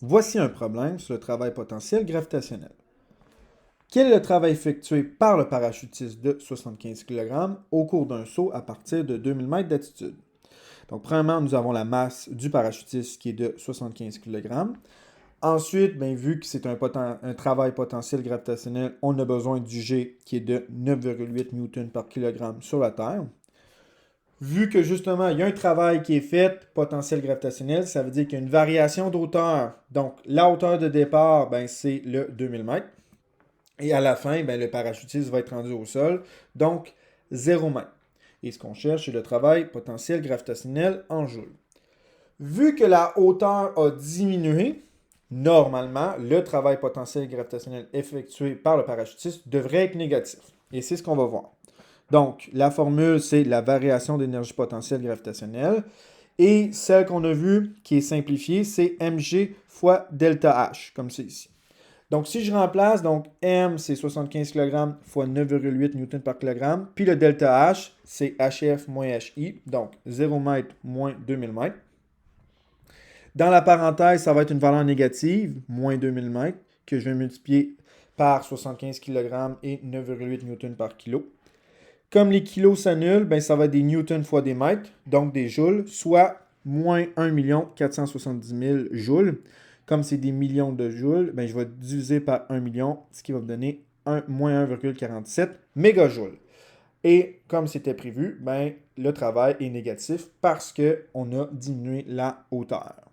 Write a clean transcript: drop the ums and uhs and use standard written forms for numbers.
Voici un problème sur le travail potentiel gravitationnel. Quel est le travail effectué par le parachutiste de 75 kg au cours d'un saut à partir de 2000 mètres d'altitude? Donc, premièrement, nous avons la masse du parachutiste qui est de 75 kg. Ensuite, bien, vu que c'est un travail potentiel gravitationnel, on a besoin du G qui est de 9,8 N par kg sur la Terre. Vu que justement, il y a un travail qui est fait, potentiel gravitationnel, ça veut dire qu'il y a une variation d'auteur. Donc, la hauteur de départ, ben, c'est le 2000 mètres. Et à la fin, ben, le parachutiste va être rendu au sol. Donc, 0 mètres. Et ce qu'on cherche, c'est le travail potentiel gravitationnel en joules. Vu que la hauteur a diminué, normalement, le travail potentiel gravitationnel effectué par le parachutiste devrait être négatif. Et c'est ce qu'on va voir. Donc, la formule, c'est la variation d'énergie potentielle gravitationnelle. Et celle qu'on a vue, qui est simplifiée, c'est mg fois delta H, comme c'est ici. Donc, si je remplace, donc M, c'est 75 kg fois 9,8 N par kg. Puis le delta H, c'est HF moins HI, donc 0 m moins 2000 mètres. Dans la parenthèse, ça va être une valeur négative, moins 2000 mètres, que je vais multiplier par 75 kg et 9,8 N par kg. Comme les kilos s'annulent, ben ça va être des newtons fois des mètres, donc des joules, soit moins 1 470 000 joules. Comme c'est des millions de joules, ben je vais diviser par 1 million, ce qui va me donner moins 1,47 mégajoules. Et comme c'était prévu, ben, le travail est négatif parce qu'on a diminué la hauteur.